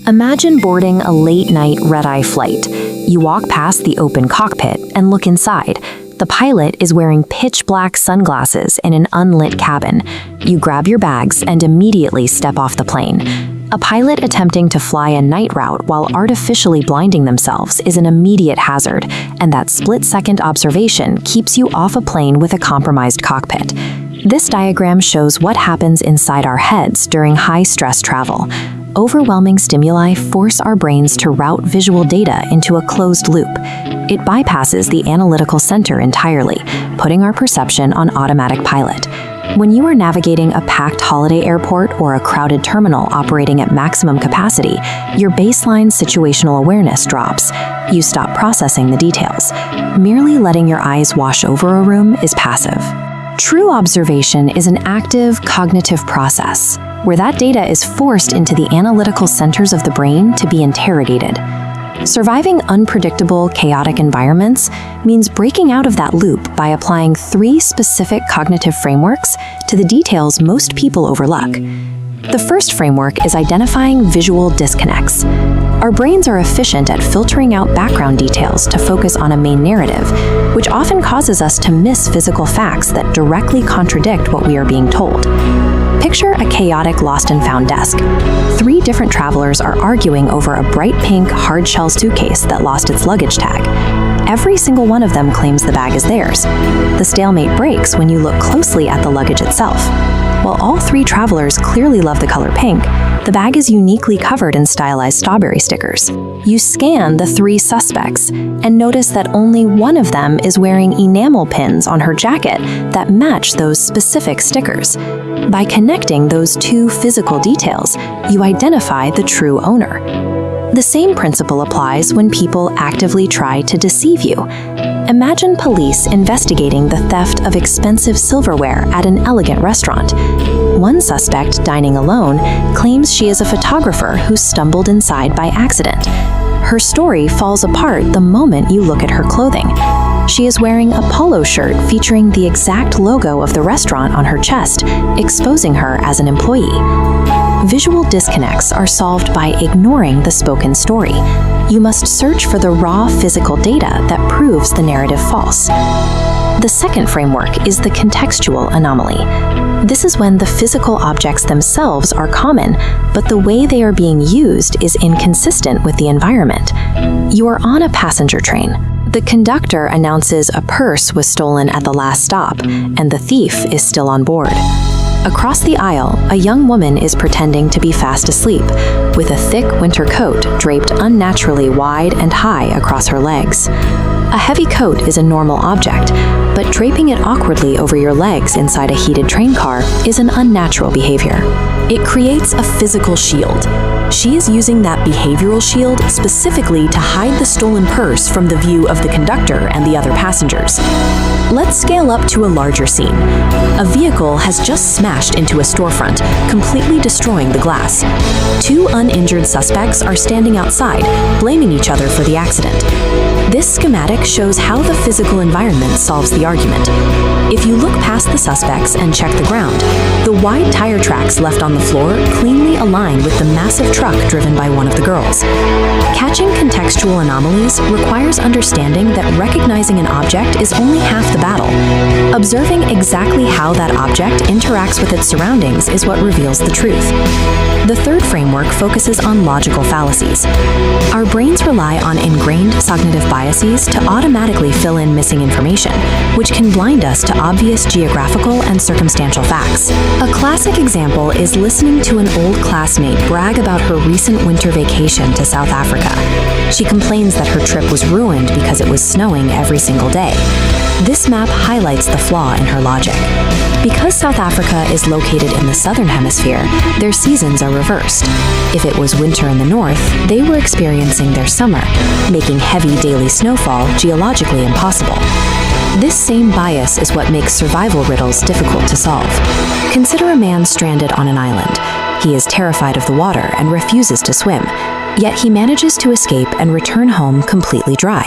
Imagine boarding a late-night red-eye flight. You walk past the open cockpit and look inside. The pilot is wearing pitch-black sunglasses in an unlit cabin. You grab your bags and immediately step off the plane. A pilot attempting to fly a night route while artificially blinding themselves is an immediate hazard, and that split-second observation keeps you off a plane with a compromised cockpit. This diagram shows what happens inside our heads during high-stress travel. Overwhelming stimuli force our brains to route visual data into a closed loop. It bypasses the analytical center entirely, putting our perception on automatic pilot. When you are navigating a packed holiday airport or a crowded terminal operating at maximum capacity, your baseline situational awareness drops. You stop processing the details. Merely letting your eyes wash over a room is passive. True observation is an active cognitive process, where that data is forced into the analytical centers of the brain to be interrogated. Surviving unpredictable, chaotic environments means breaking out of that loop by applying 3 specific cognitive frameworks to the details most people overlook. The first framework is identifying visual disconnects. Our brains are efficient at filtering out background details to focus on a main narrative, which often causes us to miss physical facts that directly contradict what we are being told. Picture a chaotic lost and found desk. 3 different travelers are arguing over a bright pink hard-shell suitcase that lost its luggage tag. Every single one of them claims the bag is theirs. The stalemate breaks when you look closely at the luggage itself. While all 3 travelers clearly love the color pink, the bag is uniquely covered in stylized strawberry stickers. You scan the 3 suspects and notice that only one of them is wearing enamel pins on her jacket that match those specific stickers. By connecting those 2 physical details, you identify the true owner. The same principle applies when people actively try to deceive you. Imagine police investigating the theft of expensive silverware at an elegant restaurant. One suspect, dining alone, claims she is a photographer who stumbled inside by accident. Her story falls apart the moment you look at her clothing. She is wearing a polo shirt featuring the exact logo of the restaurant on her chest, exposing her as an employee. Visual disconnects are solved by ignoring the spoken story. You must search for the raw physical data that proves the narrative false. The second framework is the contextual anomaly. This is when the physical objects themselves are common, but the way they are being used is inconsistent with the environment. You are on a passenger train. The conductor announces a purse was stolen at the last stop, and the thief is still on board. Across the aisle, a young woman is pretending to be fast asleep, with a thick winter coat draped unnaturally wide and high across her legs. A heavy coat is a normal object, but draping it awkwardly over your legs inside a heated train car is an unnatural behavior. It creates a physical shield. She is using that behavioral shield specifically to hide the stolen purse from the view of the conductor and the other passengers. Let's scale up to a larger scene. A vehicle has just smashed into a storefront, completely destroying the glass. 2 uninjured suspects are standing outside, blaming each other for the accident. This schematic shows how the physical environment solves the argument. If you look past the suspects and check the ground, the wide tire tracks left on the floor cleanly align with the massive truck driven by one of the girls. Catching contextual anomalies requires understanding that recognizing an object is only half the battle. Observing exactly how that object interacts with its surroundings is what reveals the truth. The third framework focuses on logical fallacies. Our brains rely on ingrained cognitive biases to automatically fill in missing information, which can blind us to obvious geographical and circumstantial facts. A classic example is listening to an old classmate brag about her recent winter vacation to South Africa. She complains that her trip was ruined because it was snowing every single day. This map highlights the flaw in her logic. Because South Africa is located in the southern hemisphere, their seasons are reversed. If it was winter in the north, they were experiencing their summer, making heavy daily snowfall geologically impossible. This same bias is what makes survival riddles difficult to solve. Consider a man stranded on an island. He is terrified of the water and refuses to swim, yet he manages to escape and return home completely dry.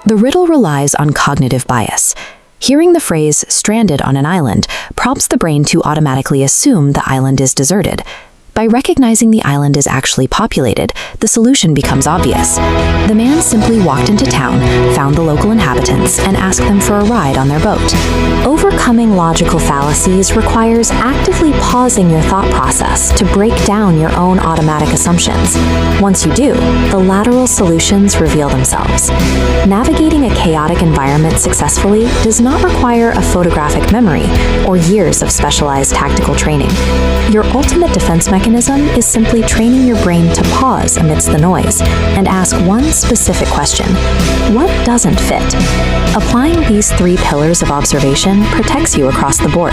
The riddle relies on cognitive bias. Hearing the phrase "stranded on an island" prompts the brain to automatically assume the island is deserted. By recognizing the island is actually populated, the solution becomes obvious. The man simply walked into town, found the local inhabitants, and asked them for a ride on their boat. Overcoming logical fallacies requires actively pausing your thought process to break down your own automatic assumptions. Once you do, the lateral solutions reveal themselves. Navigating a chaotic environment successfully does not require a photographic memory or years of specialized tactical training. Your ultimate defense mechanism is simply training your brain to pause amidst the noise and ask one specific question: what doesn't fit? Applying these 3 pillars of observation protects you across the board.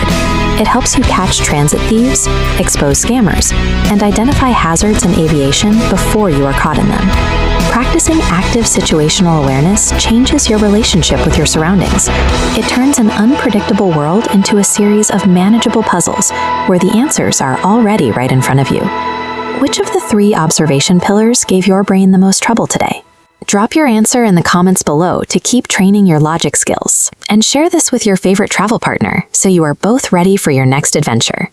It helps you catch transit thieves, expose scammers, and identify hazards in aviation before you are caught in them. Practicing active situational awareness changes your relationship with your surroundings. It turns an unpredictable world into a series of manageable puzzles where the answers are already right in front of you. Which of the 3 observation pillars gave your brain the most trouble today? Drop your answer in the comments below to keep training your logic skills, and share this with your favorite travel partner so you are both ready for your next adventure.